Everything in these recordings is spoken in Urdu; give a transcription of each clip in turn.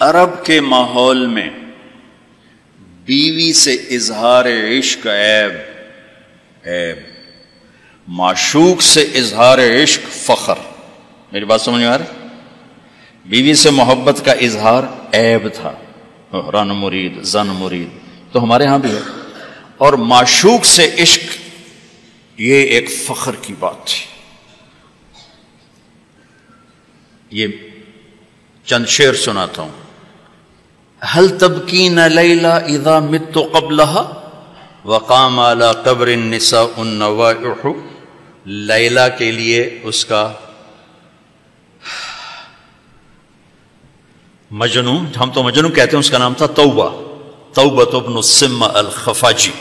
عرب کے ماحول میں بیوی سے اظہار عشق عیب، معشوق سے اظہار عشق فخر۔ میری بات سمجھ میں آ رہی؟ بیوی سے محبت کا اظہار عیب تھا، رن مرید زن مرید، تو ہمارے ہاں بھی ہے، اور معشوق سے عشق یہ ایک فخر کی بات تھی۔ یہ چند شعر سناتا ہوں۔ هل تبکین لیلا اذا مت قبلها وقام على قبر النساء النوائح۔ لیلا کے لیے اس کا مجنون، ہم تو مجنون کہتے ہیں، اس کا نام تھا توبہ، توبہ ابن السم الخفاجی،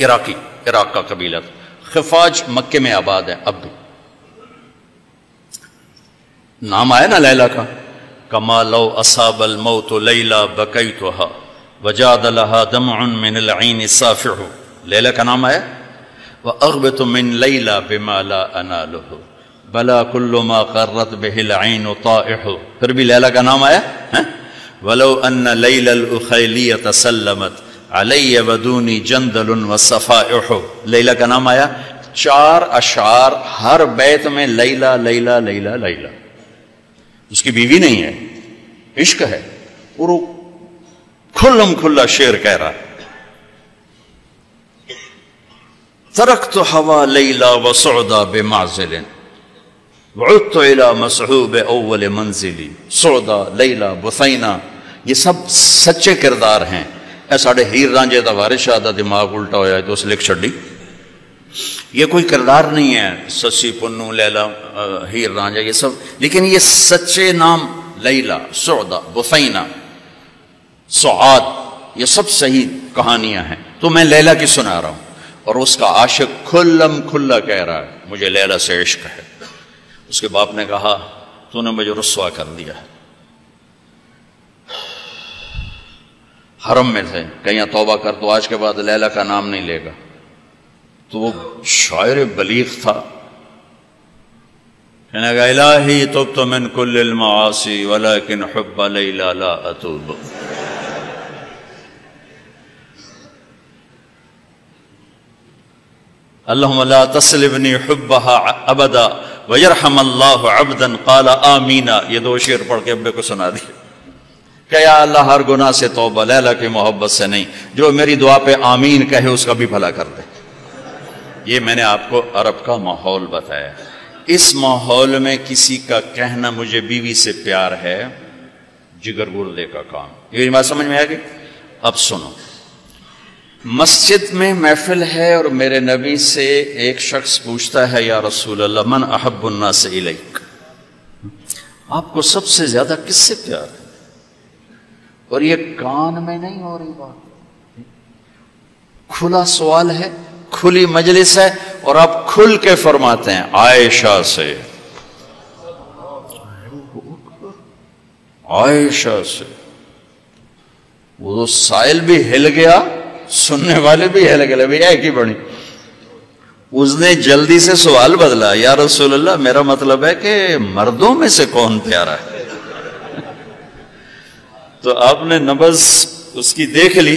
عراق کا قبیلہ تھا۔ خفاج مکے میں آباد ہے اب بھی، نام آیا نا لیلا کا۔ کما لو اصاب الموت لیلا بکیتها وجاد لها دمع من العین صافح، لیلا کا نام آیا۔ واغبط من لیلا بما لا اناله بلا كل ما قرت به العین طائح، پھر بھی لیلا کا نام آیا۔ ولو ان لیلا الاخیلیۃ سلمت علی ودونی جندل وصفائح، لیلا کا نام آیا۔ 4 اشعار ہر بیت میں لیلا لیلا لیلا لیلا، اس کی بیوی نہیں ہے، عشق ہے، اور وہ کھلم کھلا شعر کہہ رہا ہے۔ ترکت ہوا لیلا وسعدا بمعزل وعدت الى مسحوب اول منزلی، سعدا لیلا بثینا، یہ سب سچے کردار ہیں۔ اے ساڑھے ہیر رانجے دا وارث شاہ دا دماغ الٹا ہویا ہے تو اس لکھ چھڑی، یہ کوئی کردار نہیں ہے، سسی پنو لیلا ہیر رانجا یہ سب، لیکن یہ سچے نام لیلا، سعدا، بثینا، سعاد، یہ سب صحیح کہانیاں ہیں۔ تو میں لیلا کی سنا رہا ہوں، اور اس کا عاشق کھلم کھلا کہہ رہا ہے مجھے لیلا سے عشق ہے۔ اس کے باپ نے کہا تو نے مجھے رسوا کر دیا، حرم میں تھے، کہیں توبہ کر تو آج کے بعد لیلا کا نام نہیں لے گا۔ تو وہ شاعر بلیغ تھا، کہنے لگا الہی تبت من کل المعاصی ولکن حب لیلا لا اتوب۔ اللہم لا تسلبنی حبها ابدا ویرحم اللہ عبدا قال آمین۔ یہ 2 شعر پڑھ کے ابے کو سنا دی کہ یا اللہ ہر گناہ سے توبہ، لیلا کی محبت سے نہیں، جو میری دعا پہ آمین کہے اس کا بھی بھلا کر دے۔ یہ میں نے آپ کو عرب کا ماحول بتایا۔ اس ماحول میں کسی کا کہنا مجھے بیوی سے پیار ہے جگر گردے کا کام۔ یہ بات سمجھ میں آ گئی؟ اب سنو، مسجد میں محفل ہے اور میرے نبی سے ایک شخص پوچھتا ہے یا رسول اللہ من احب الناس الیک، آپ کو سب سے زیادہ کس سے پیار ہے؟ اور یہ کان میں نہیں ہو رہی بات، کھلا سوال ہے، کھلی مجلس ہے، اور آپ کھل کے فرماتے ہیں عائشہ سے، عائشہ سے۔ وہ سائل بھی ہل گیا، سننے والے بھی ہل گئے، بھی ایک ہی بڑی۔ اس نے جلدی سے سوال بدلا، یا رسول اللہ میرا مطلب ہے کہ مردوں میں سے کون پیارا ہے؟ تو آپ نے نبض اس کی دیکھ لی،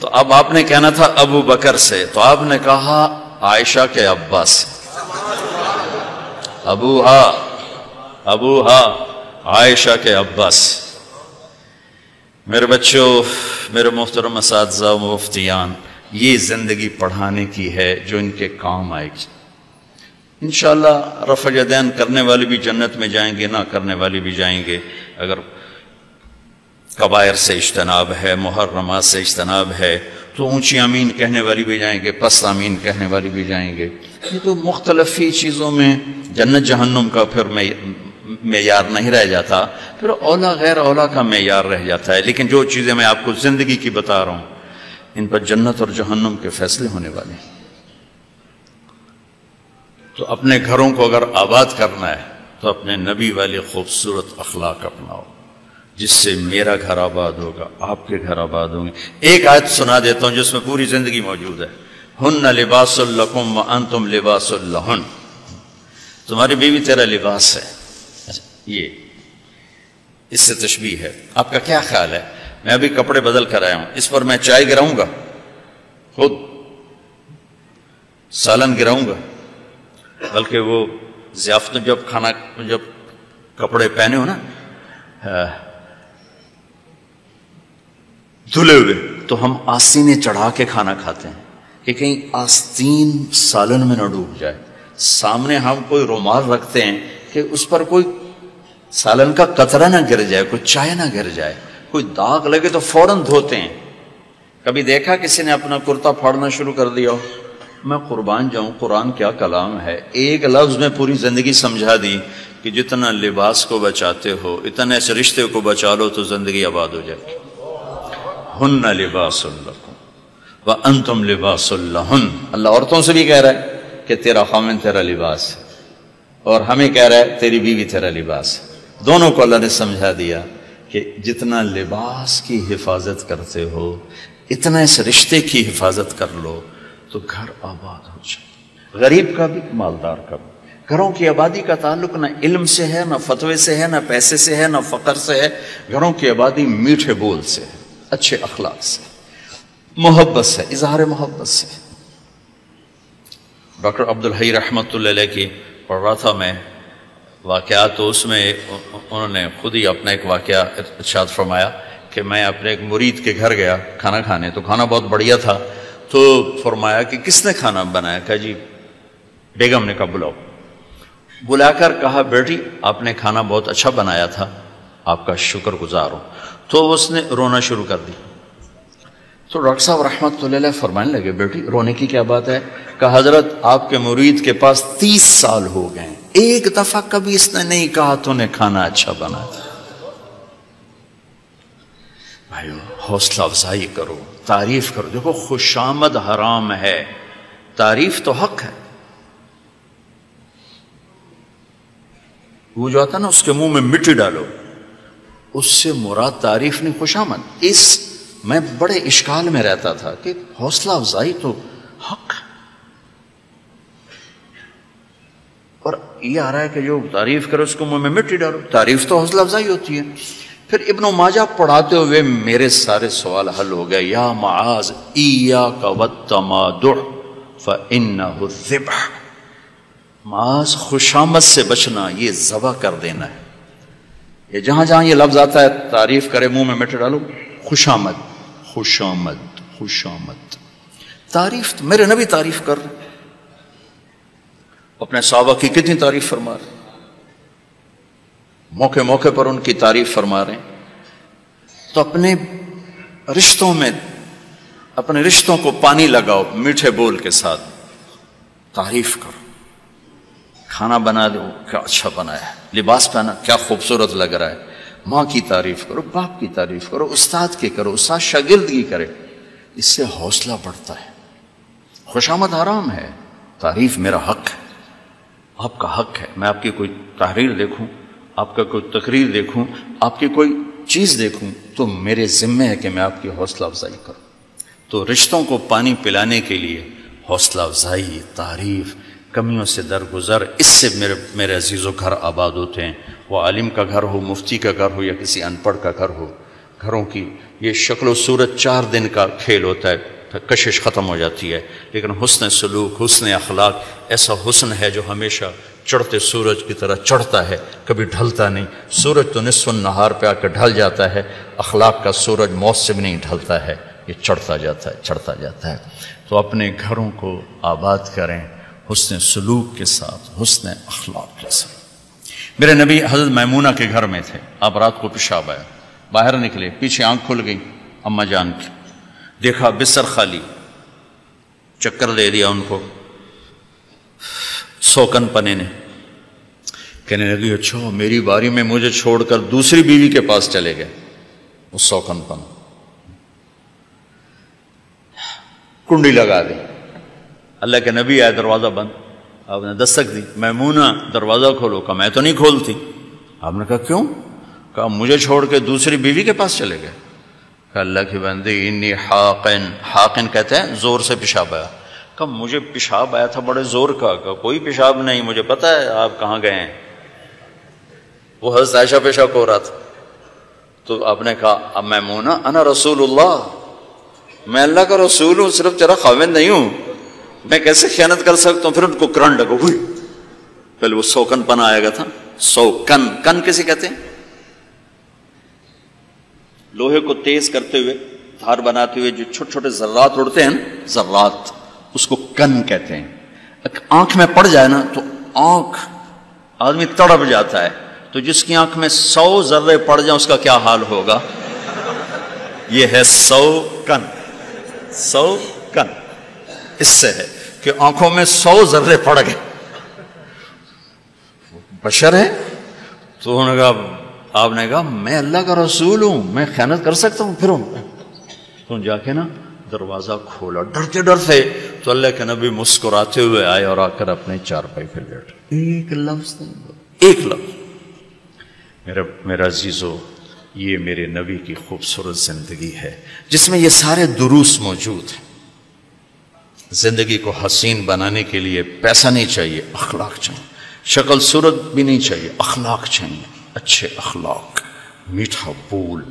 تو اب آپ نے کہنا تھا ابو بکر سے، تو آپ نے کہا عائشہ کے ابا سے، ابوہا عائشہ کے ابا سے۔ میرے بچوں، میرے محترم اساتذہ و مفتیان، یہ زندگی پڑھانے کی ہے جو ان کے کام آئے گی۔ انشاءاللہ رفع یدین کرنے والے بھی جنت میں جائیں گے، نہ کرنے والے بھی جائیں گے، اگر کبائر سے اجتناب ہے، محرمات سے اجتناب ہے، تو اونچی آمین کہنے والی بھی جائیں گے، پست آمین کہنے والی بھی جائیں گے۔ یہ تو مختلف ہی چیزوں میں جنت جہنم کا پھر معیار نہیں رہ جاتا، پھر اولا غیر اولا کا معیار رہ جاتا ہے۔ لیکن جو چیزیں میں آپ کو زندگی کی بتا رہا ہوں، ان پر جنت اور جہنم کے فیصلے ہونے والے ہیں۔ تو اپنے گھروں کو اگر آباد کرنا ہے تو اپنے نبی والے خوبصورت اخلاق اپناؤ، جس سے میرا گھر آباد ہوگا، آپ کے گھر آباد ہوں گے۔ ایک آیت سنا دیتا ہوں جس میں پوری زندگی موجود ہے۔ ہن لباس لکم وانتم لباس لہن، تمہاری بیوی تیرا لباس ہے۔ یہ اس سے تشبیہ ہے. آپ کا کیا خیال ہے؟ میں ابھی کپڑے بدل کر آیا ہوں، اس پر میں چائے گراؤں گا، خود سالن گراؤں گا؟ بلکہ وہ ضیافت میں جب کپڑے پہنے ہو نا دھلے ہوئے، تو ہم آستینیں چڑھا کے کھانا کھاتے ہیں کہ کہیں آستین سالن میں نہ ڈوب جائے. سامنے ہم کوئی رومال رکھتے ہیں کہ اس پر کوئی سالن کا قطرہ نہ گر جائے، کوئی چائے نہ گر جائے، کوئی داغ لگے تو فوراً دھوتے ہیں. کبھی دیکھا کسی نے اپنا کرتا پھاڑنا شروع کر دیا ہو؟ میں قربان جاؤں، قرآن کیا کلام ہے. ایک لفظ میں پوری زندگی سمجھا دی کہ جتنا لباس کو بچاتے ہو اتنے اس رشتے کو بچا لو تو زندگی آباد ہو جائے. ہن لباس لکم وانتم لباس لہن. اللہ عورتوں سے بھی کہہ رہا ہے کہ تیرا خامن تیرا لباس ہے، اور ہمیں کہہ رہا ہے تیری بیوی تیرا لباس ہے. دونوں کو اللہ نے سمجھا دیا کہ جتنا لباس کی حفاظت کرتے ہو اتنا اس رشتے کی حفاظت کر لو تو گھر آباد ہو جائے. غریب کا بھی مالدار کا بھی. گھروں کی آبادی کا تعلق نہ علم سے ہے، نہ فتوے سے ہے، نہ پیسے سے ہے، نہ فقر سے ہے. گھروں کی آبادی میٹھے بول سے ہے، اچھے اخلاق سے، محبت سے، اظہار محبت سے. ڈاکٹر عبدالحی رحمۃ اللہ علیہ کی پڑھ رہا تھا میں واقعات، تو اس میں انہوں نے خود ہی اپنا ایک واقعہ ارشاد فرمایا کہ میں اپنے ایک مرید کے گھر گیا کھانا کھانے، تو کھانا بہت بڑھیا تھا. تو فرمایا کہ کس نے کھانا بنایا؟ کہا جی بیگم نے. کہا بلاؤ. بلا کر کہا بیٹی آپ نے کھانا بہت اچھا بنایا تھا، آپ کا شکر گزار ہوں. تو اس نے رونا شروع کر دی. تو ڈاکٹر صاحب رحمۃ اللہ علیہ فرمانے لگے بیٹی رونے کی کیا بات ہے؟ کہ حضرت آپ کے مرید کے پاس 30 سال ہو گئے، ایک دفعہ کبھی اس نے نہیں کہا تو نے کھانا اچھا بنا. بھائیو حوصلہ افزائی کرو، تعریف کرو. دیکھو خوشامد حرام ہے، تعریف تو حق ہے. وہ جو آتا نا اس کے منہ میں مٹی ڈالو، اس سے مراد تعریف نہیں خوشامد. میں بڑے اشکال میں رہتا تھا کہ حوصلہ افزائی تو حق ہے، اور یہ آ رہا ہے کہ جو تعریف کرو اس کو منہ میں مٹی ڈالو. تعریف تو حوصلہ افزائی ہوتی ہے. پھر ابن ماجہ پڑھاتے ہوئے میرے سارے سوال حل ہو گئے. یا معاذ ایاک والتمادع فانہ الذبح. معاذ خوشامد سے بچنا، یہ ذبح کر دینا ہے. یہ جہاں جہاں یہ لفظ آتا ہے تعریف کرے منہ میں مٹی ڈالو، خوشامد خوشامد خوشامد. تعریف میرے نبی تعریف کر رہے، اپنے صحابہ کی کتنی تعریف فرما رہے، موقع موقع پر ان کی تعریف فرما رہے ہیں. تو اپنے رشتوں میں اپنے رشتوں کو پانی لگاؤ میٹھے بول کے ساتھ، تعریف کرو. کھانا بنا دو کیا اچھا بنایا ہے، لباس پہنا کیا خوبصورت لگ رہا ہے. ماں کی تعریف کرو، باپ کی تعریف کرو، استاد کی کرو، استاد شاگرد کی کرے. اس سے حوصلہ بڑھتا ہے. خوشامد حرام ہے، تعریف میرا حق ہے، آپ کا حق ہے. میں آپ کی کوئی تحریر دیکھوں، آپ کا کوئی تقریر دیکھوں، آپ کی کوئی چیز دیکھوں تو میرے ذمہ ہے کہ میں آپ کی حوصلہ افزائی کروں. تو رشتوں کو پانی پلانے کے لیے حوصلہ افزائی، تعریف، کمیوں سے درگزر، اس سے میرے عزیزوں گھر آباد ہوتے ہیں. وہ عالم کا گھر ہو، مفتی کا گھر ہو، یا کسی ان پڑھ کا گھر ہو. گھروں کی یہ شکل و صورت 4 دن کا کھیل ہوتا ہے، پھر کشش ختم ہو جاتی ہے. لیکن حسن سلوک، حسن اخلاق ایسا حسن ہے جو ہمیشہ چڑھتے سورج کی طرح چڑھتا ہے، کبھی ڈھلتا نہیں. سورج تو نصف النہار پہ آ کے ڈھل جاتا ہے، اخلاق کا سورج موت سے بھی نہیں ڈھلتا ہے، یہ چڑھتا جاتا ہے چڑھتا جاتا ہے. تو اپنے گھروں کو آباد کریں حسن سلوک کے ساتھ، حسن اخلاق کے ساتھ. میرے نبی حضرت میمونہ کے گھر میں تھے. آپ رات کو پیشاب آیا، باہر نکلے، پیچھے آنکھ کھل گئی اماں جان کی، دیکھا بستر خالی، چکر دے دیا ان کو. سوکن پنے نے کہنے لگی اچھا میری باری میں مجھے چھوڑ کر دوسری بیوی کے پاس چلے گئے. وہ سوکن پن کنڈی لگا دی. اللہ کے نبی آئے، دروازہ بند. آپ نے دستک دی، میمونہ دروازہ کھولو. کہا میں تو نہیں کھولتی. آپ نے کہا کیوں؟ کہا مجھے چھوڑ کے دوسری بیوی کے پاس چلے گئے. کہا اللہ کی بندی انی حاقن، حاقن کہتے ہیں زور سے پیشاب آیا. کہا مجھے پیشاب آیا تھا بڑے زور کا. کہا کوئی پیشاب نہیں، مجھے پتا ہے آپ کہاں گئے ہیں. وہ حضرت عائشہ پیشاب ہو رہا تھا. تو آپ نے کہا اب میمونہ انا رسول اللہ، میں اللہ کا رسول ہوں، صرف تیرا خاوند نہیں ہوں، میں کیسے خیانت کر سکتا ہوں؟ پھر ان کو کرنٹ لگا، ہوئی پہلے وہ سوکن پن آئے گا تھا، سوکن، کن کسے کہتے ہیں؟ لوہے کو تیز کرتے ہوئے، دھار بناتے ہوئے جو چھوٹے چھوٹے ذرات اڑتے ہیں نا، ذرات، اس کو کن کہتے ہیں۔ آنکھ میں پڑ جائے نا تو آنکھ آدمی تڑپ جاتا ہے، تو جس کی آنکھ میں 100 ذرے پڑ جائیں اس کا کیا حال ہوگا؟ یہ ہے 100 کن، 100 کن، اس سے ہے کہ آنکھوں میں 100 ذرے پڑ گئے، بشر ہے۔ تو انہوں نے کہا، آپ نے کہا میں اللہ کا رسول ہوں، میں خیانت کر سکتا ہوں؟ پھر تو جا کے نا دروازہ کھولا ڈرتے ڈرتے، تو اللہ کے نبی مسکراتے ہوئے آئے اور آ کر اپنے چارپائی پہ بیٹھے، ایک لفظ نہیں، ایک لفظ۔ میرا عزیزو، یہ میرے نبی کی خوبصورت زندگی ہے جس میں یہ سارے دروس موجود ہیں۔ زندگی کو حسین بنانے کے لیے پیسہ نہیں چاہیے، اخلاق چاہیے، شکل صورت بھی نہیں چاہیے، اخلاق چاہیے، اچھے اخلاق، میٹھا بول،